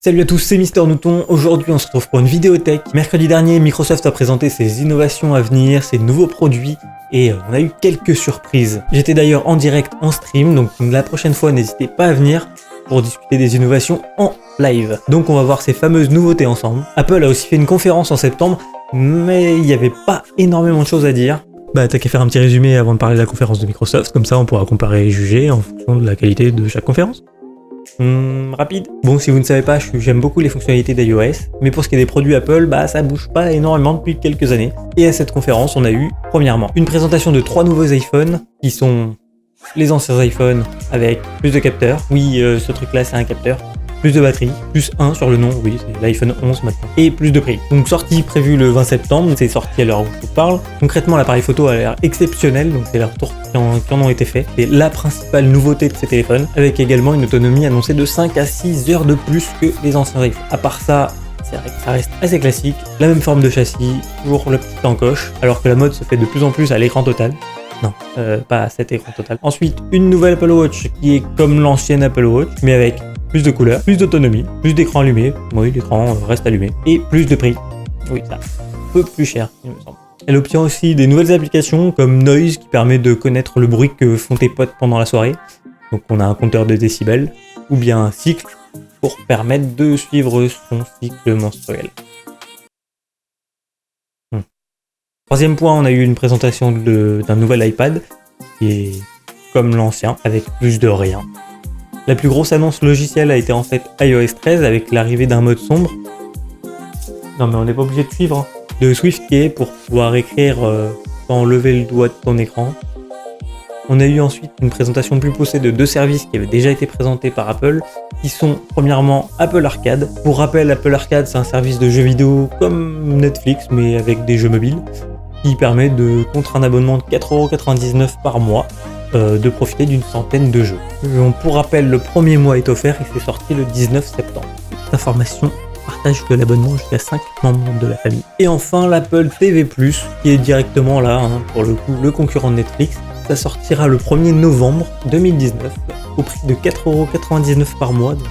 Salut à tous, c'est Mister Newton. Aujourd'hui, on se retrouve pour une vidéo tech. Mercredi dernier, Microsoft a présenté ses innovations à venir, ses nouveaux produits, et on a eu quelques surprises. J'étais d'ailleurs en direct en stream, donc la prochaine fois, n'hésitez pas à venir pour discuter des innovations en live. Donc on va voir ces fameuses nouveautés ensemble. Apple a aussi fait une conférence en septembre, mais il n'y avait pas énormément de choses à dire. Bah t'as qu'à faire un petit résumé avant de parler de la conférence de Microsoft, comme ça on pourra comparer et juger en fonction de la qualité de chaque conférence. Rapide. Bon, si vous ne savez pas, j'aime beaucoup les fonctionnalités d'iOS, mais pour ce qui est des produits Apple, bah ça bouge pas énormément depuis quelques années. Et à cette conférence, on a eu, premièrement, une présentation de 3 nouveaux iPhones, qui sont les anciens iPhones avec plus de capteurs. Oui, ce truc-là, c'est un capteur. Plus de batterie, plus 1 sur le nom, oui, c'est l'iPhone 11 maintenant, et plus de prix. Donc sortie prévue le 20 septembre, c'est sorti à l'heure où je vous parle. Concrètement, l'appareil photo a l'air exceptionnel, donc c'est les retours qui en ont été faits. C'est la principale nouveauté de ces téléphones, avec également une autonomie annoncée de 5 à 6 heures de plus que les anciens iPhones. À part ça, c'est vrai que ça reste assez classique, la même forme de châssis, toujours le petit encoche, alors que la mode se fait de plus en plus à l'écran total. Non, pas à cet écran total. Ensuite, une nouvelle Apple Watch qui est comme l'ancienne Apple Watch, mais avec plus de couleurs, plus d'autonomie, plus d'écran allumé, oui l'écran reste allumé, et plus de prix. Oui, ça, un peu plus cher, il me semble. Elle obtient aussi des nouvelles applications comme Noise qui permet de connaître le bruit que font tes potes pendant la soirée. Donc on a un compteur de décibels, ou bien un cycle pour permettre de suivre son cycle menstruel. Troisième point, on a eu une présentation d'un nouvel iPad qui est comme l'ancien, avec plus de rien. La plus grosse annonce logicielle a été en fait iOS 13 avec l'arrivée d'un mode sombre. Non mais on n'est pas obligé de suivre. De SwiftKey pour pouvoir écrire sans lever le doigt de ton écran. On a eu ensuite une présentation plus poussée de 2 services qui avaient déjà été présentés par Apple, qui sont premièrement Apple Arcade. Pour rappel, Apple Arcade c'est un service de jeux vidéo comme Netflix mais avec des jeux mobiles, qui permet de, contre un abonnement de 4,99€ par mois, de profiter d'une centaine de jeux. Pour rappel, le premier mois est offert et c'est sorti le 19 septembre. Cette information partage de l'abonnement jusqu'à 5 membres de la famille. Et enfin, l'Apple TV+, qui est directement là, pour le coup, le concurrent de Netflix. Ça sortira le 1er novembre 2019 au prix de 4,99€ par mois. Donc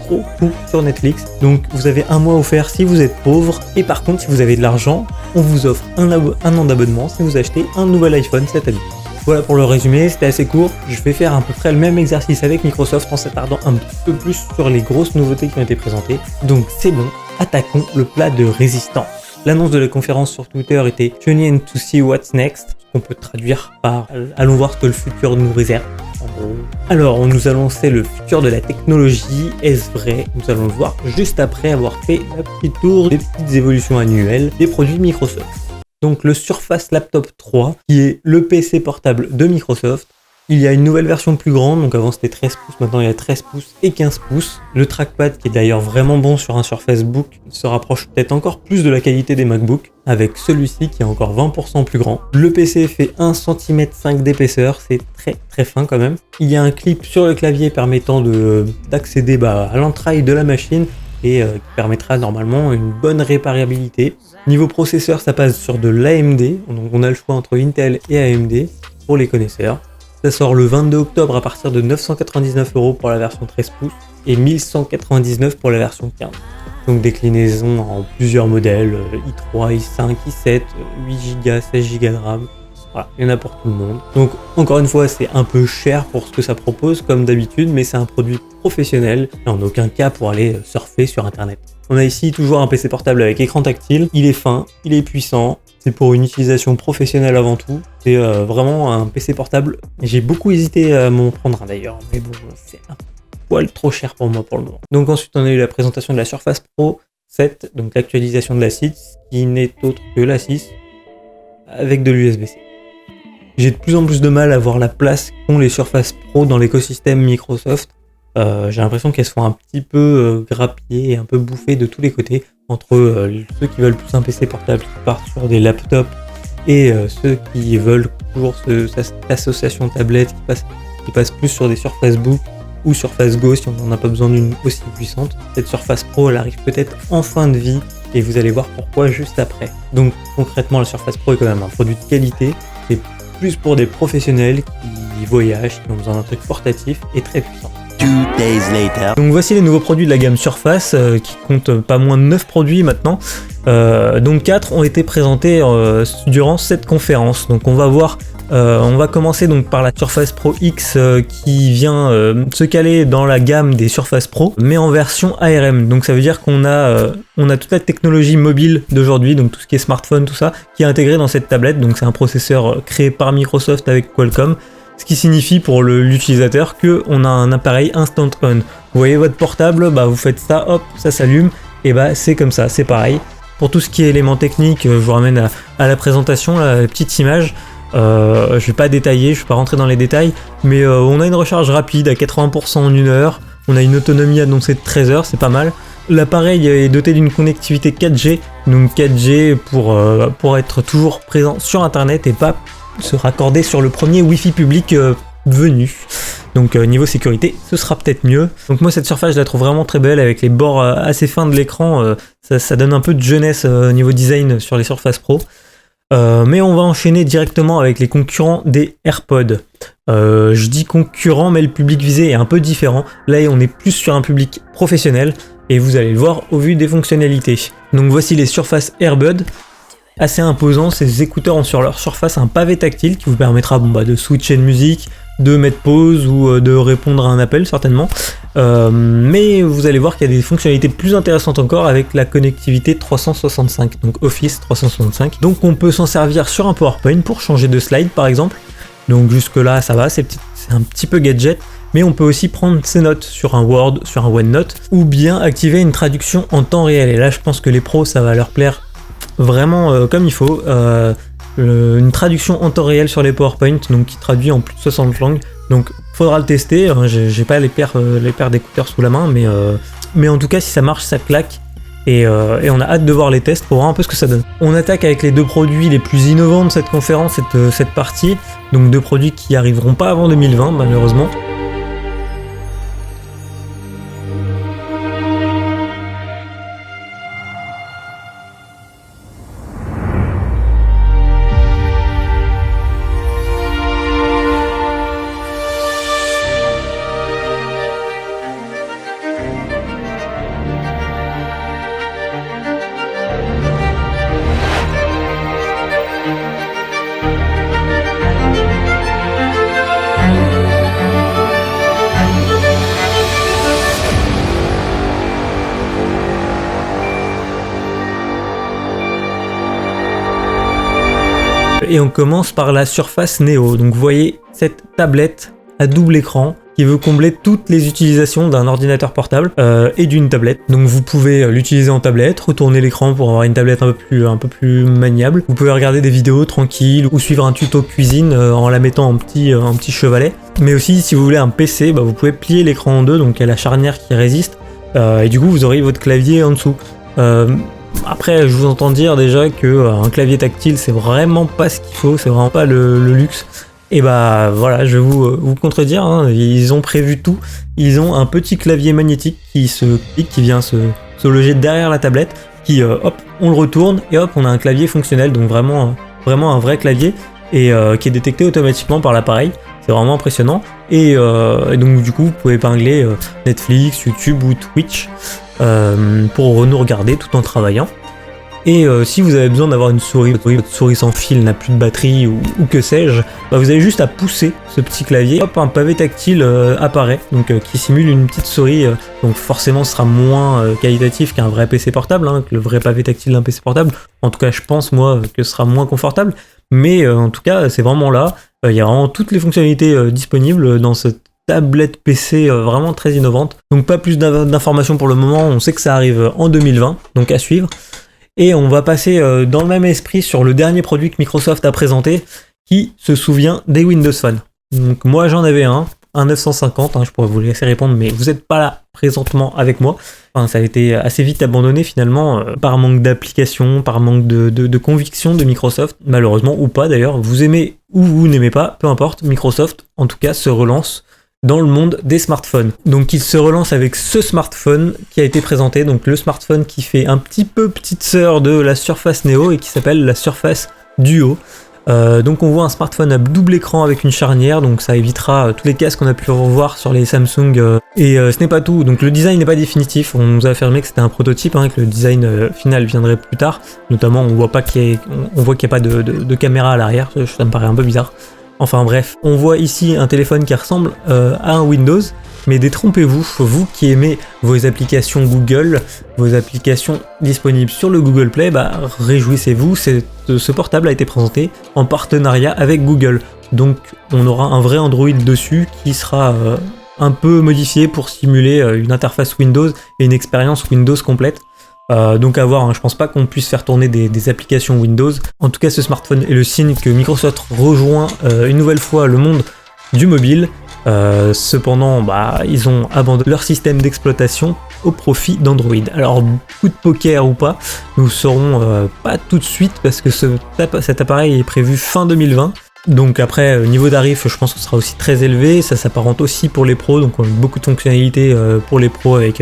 gros coup sur Netflix. Donc vous avez un mois offert si vous êtes pauvre. Et par contre, si vous avez de l'argent, on vous offre un an d'abonnement si vous achetez un nouvel iPhone cette année. Voilà pour le résumé, c'était assez court. Je vais faire à peu près le même exercice avec Microsoft en s'attardant un petit peu plus sur les grosses nouveautés qui ont été présentées. Donc c'est bon, attaquons le plat de résistance. L'annonce de la conférence sur Twitter était « Tune in to see what's next », qu'on peut traduire par « Allons voir ce que le futur nous réserve ». Alors, on nous annonçait le futur de la technologie. Est-ce vrai? Nous allons le voir juste après avoir fait la petite tour des petites évolutions annuelles des produits Microsoft. Donc le Surface Laptop 3, qui est le PC portable de Microsoft. Il y a une nouvelle version plus grande, donc avant c'était 13 pouces, maintenant il y a 13 pouces et 15 pouces. Le trackpad, qui est d'ailleurs vraiment bon sur un Surface Book, se rapproche peut-être encore plus de la qualité des MacBook, avec celui-ci qui est encore 20% plus grand. Le PC fait 1,5 cm d'épaisseur, c'est très très fin quand même. Il y a un clip sur le clavier permettant d'accéder à l'entraille de la machine, et qui permettra normalement une bonne réparabilité. Niveau processeur, ça passe sur de l'AMD, donc on a le choix entre Intel et AMD pour les connaisseurs. Ça sort le 22 octobre à partir de 999€ pour la version 13 pouces et 1199€ pour la version 15. Donc déclinaison en plusieurs modèles, i3, i5, i7, 8Go, 16Go de RAM. Voilà, il y en a pour tout le monde. Donc encore une fois, c'est un peu cher pour ce que ça propose comme d'habitude, mais c'est un produit professionnel et en aucun cas pour aller surfer sur internet. On a ici toujours un PC portable avec écran tactile, il est fin, il est puissant, c'est pour une utilisation professionnelle avant tout. C'est vraiment un PC portable. J'ai beaucoup hésité à m'en prendre un d'ailleurs, mais bon, c'est un poil trop cher pour moi pour le moment. Donc ensuite on a eu la présentation de la Surface Pro 7, donc l'actualisation de la 6, qui n'est autre que la 6, avec de l'USB-C. J'ai de plus en plus de mal à voir la place qu'ont les Surface Pro dans l'écosystème Microsoft. J'ai l'impression qu'elles se font un petit peu grappiller et un peu bouffer de tous les côtés, entre ceux qui veulent plus un PC portable qui partent sur des laptops et ceux qui veulent toujours cette association tablette qui passe plus sur des Surface Book ou Surface Go si on n'en a pas besoin d'une aussi puissante. Cette Surface Pro, elle arrive peut-être en fin de vie et vous allez voir pourquoi juste après. Donc concrètement, la Surface Pro est quand même un produit de qualité. C'est plus pour des professionnels qui voyagent, qui ont besoin d'un truc portatif et très puissant. days later. Donc voici les nouveaux produits de la gamme Surface qui compte pas moins de 9 produits maintenant. Donc 4 ont été présentés durant cette conférence. Donc on va commencer donc par la Surface Pro X qui vient se caler dans la gamme des Surface Pro, mais en version ARM. Donc ça veut dire qu'on a toute la technologie mobile d'aujourd'hui, donc tout ce qui est smartphone, tout ça, qui est intégré dans cette tablette. Donc c'est un processeur créé par Microsoft avec Qualcomm, ce qui signifie pour l'utilisateur qu'on a un appareil instant on. Vous voyez votre portable, vous faites ça, hop, ça s'allume, et c'est comme ça, c'est pareil. Pour tout ce qui est éléments techniques, je vous ramène à la présentation, la petite image. Je vais pas détailler, je vais pas rentrer dans les détails, mais on a une recharge rapide à 80% en 1 heure, on a une autonomie annoncée de 13 heures, c'est pas mal. L'appareil est doté d'une connectivité 4G, donc 4G pour être toujours présent sur internet et pas se raccorder sur le premier Wi-Fi public venu. Donc niveau sécurité, ce sera peut-être mieux. Donc moi cette surface je la trouve vraiment très belle avec les bords assez fins de l'écran, ça donne un peu de jeunesse niveau design sur les Surface Pro. Mais on va enchaîner directement avec les concurrents des AirPods. Je dis concurrents, mais le public visé est un peu différent. Là on est plus sur un public professionnel et vous allez le voir au vu des fonctionnalités. Donc voici les Surface Airbuds. Assez imposant, ces écouteurs ont sur leur surface un pavé tactile qui vous permettra de switcher de musique, de mettre pause ou de répondre à un appel certainement. Mais vous allez voir qu'il y a des fonctionnalités plus intéressantes encore avec la connectivité 365, donc Office 365. Donc on peut s'en servir sur un PowerPoint pour changer de slide par exemple. Donc jusque là ça va, c'est un petit peu gadget. Mais on peut aussi prendre ses notes sur un Word, sur un OneNote, ou bien activer une traduction en temps réel. Et là je pense que les pros ça va leur plaire vraiment comme il faut. Une traduction en temps réel sur les PowerPoint, donc qui traduit en plus de 60 langues. Donc faudra le tester, j'ai pas les paires d'écouteurs sous la main, mais en tout cas si ça marche ça claque. Et on a hâte de voir les tests pour voir un peu ce que ça donne. On attaque avec les 2 produits les plus innovants de cette conférence, cette partie. Donc 2 produits qui arriveront pas avant 2020 malheureusement. Et on commence par la Surface Neo. Donc vous voyez cette tablette à double écran qui veut combler toutes les utilisations d'un ordinateur portable et d'une tablette. Donc vous pouvez l'utiliser en tablette, retourner l'écran pour avoir une tablette un peu plus maniable. Vous pouvez regarder des vidéos tranquilles ou suivre un tuto cuisine en la mettant en petit chevalet. Mais aussi si vous voulez un PC, vous pouvez plier l'écran en deux, donc il y a la charnière qui résiste et du coup vous aurez votre clavier en dessous. Après, je vous entends dire déjà que un clavier tactile, c'est vraiment pas ce qu'il faut, c'est vraiment pas le luxe. Et voilà, je vais vous contredire, ils ont prévu tout. Ils ont un petit clavier magnétique qui vient se loger derrière la tablette, qui hop, on le retourne et hop, on a un clavier fonctionnel, donc vraiment un vrai clavier et qui est détecté automatiquement par l'appareil. C'est vraiment impressionnant. Et donc du coup, vous pouvez épingler Netflix, YouTube ou Twitch pour nous regarder tout en travaillant. Et si vous avez besoin d'avoir une souris, votre souris sans fil n'a plus de batterie ou que sais-je, vous avez juste à pousser ce petit clavier, hop, un pavé tactile apparaît, donc qui simule une petite souris, donc forcément ce sera moins qualitatif qu'un vrai PC portable, que le vrai pavé tactile d'un PC portable. En tout cas, je pense moi que ce sera moins confortable, mais en tout cas, c'est vraiment là. Il y a vraiment toutes les fonctionnalités disponibles dans cette tablette PC vraiment très innovante. Donc pas plus d'informations pour le moment, on sait que ça arrive en 2020, donc à suivre. Et on va passer dans le même esprit sur le dernier produit que Microsoft a présenté, qui se souvient des Windows Phone. Donc moi j'en avais un 950, je pourrais vous laisser répondre, mais vous n'êtes pas là présentement avec moi. Enfin, ça a été assez vite abandonné finalement, par manque d'application, par manque de conviction de Microsoft, malheureusement, ou pas d'ailleurs. Vous aimez ou vous n'aimez pas, peu importe, Microsoft en tout cas se relance dans le monde des smartphones. Donc il se relance avec ce smartphone qui a été présenté, donc le smartphone qui fait un petit peu petite sœur de la Surface Neo et qui s'appelle la Surface Duo. Donc on voit un smartphone à double écran avec une charnière, donc ça évitera tous les casques qu'on a pu revoir sur les Samsung. Et ce n'est pas tout, donc le design n'est pas définitif, on nous a affirmé que c'était un prototype, que le design final viendrait plus tard. Notamment on voit qu'il n'y a pas de caméra à l'arrière, ça me paraît un peu bizarre. Enfin bref, on voit ici un téléphone qui ressemble à un Windows, mais détrompez-vous, vous qui aimez vos applications Google, vos applications disponibles sur le Google Play, réjouissez-vous, ce portable a été présenté en partenariat avec Google. Donc on aura un vrai Android dessus qui sera un peu modifié pour simuler une interface Windows et une expérience Windows complète. Donc à voir, je pense pas qu'on puisse faire tourner des applications Windows. En tout cas, ce smartphone est le signe que Microsoft rejoint une nouvelle fois le monde du mobile. Cependant, ils ont abandonné leur système d'exploitation au profit d'Android. Alors, coup de poker ou pas, nous saurons pas tout de suite parce que cet appareil est prévu fin 2020. Donc après, niveau tarif, je pense que ce sera aussi très élevé. Ça s'apparente aussi pour les pros, donc on a beaucoup de fonctionnalités pour les pros avec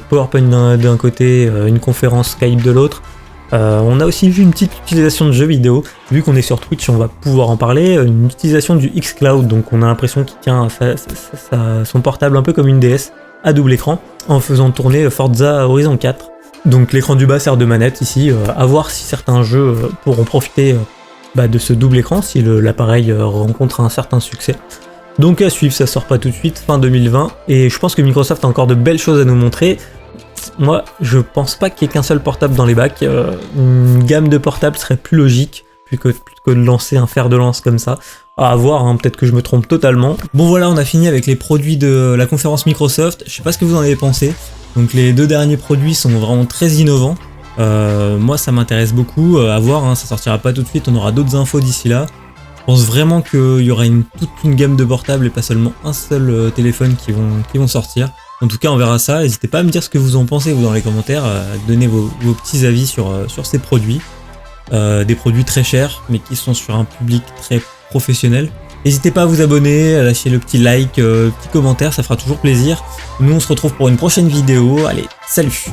PowerPoint d'un côté, une conférence Skype de l'autre. On a aussi vu une petite utilisation de jeux vidéo, vu qu'on est sur Twitch, on va pouvoir en parler, une utilisation du xCloud, donc on a l'impression qu'il tient son portable un peu comme une DS à double écran, en faisant tourner Forza Horizon 4. Donc l'écran du bas sert de manette ici, à voir si certains jeux pourront profiter de ce double écran, si l'appareil rencontre un certain succès. Donc à suivre, ça sort pas tout de suite, fin 2020, et je pense que Microsoft a encore de belles choses à nous montrer. Moi, je pense pas qu'il y ait qu'un seul portable dans les bacs. Une gamme de portables serait plus logique plutôt que de lancer un fer de lance comme ça. À voir, peut-être que je me trompe totalement. Bon voilà, on a fini avec les produits de la conférence Microsoft. Je sais pas ce que vous en avez pensé. Donc les deux derniers produits sont vraiment très innovants. Moi, ça m'intéresse beaucoup. À voir, ça sortira pas tout de suite. On aura d'autres infos d'ici là. Je pense vraiment qu'il y aura toute une gamme de portables et pas seulement un seul téléphone qui vont sortir. En tout cas, on verra ça. N'hésitez pas à me dire ce que vous en pensez, vous, dans les commentaires. Donnez vos petits avis sur ces produits. Des produits très chers, mais qui sont sur un public très professionnel. N'hésitez pas à vous abonner, à lâcher le petit like, petit commentaire, ça fera toujours plaisir. Nous, on se retrouve pour une prochaine vidéo. Allez, salut!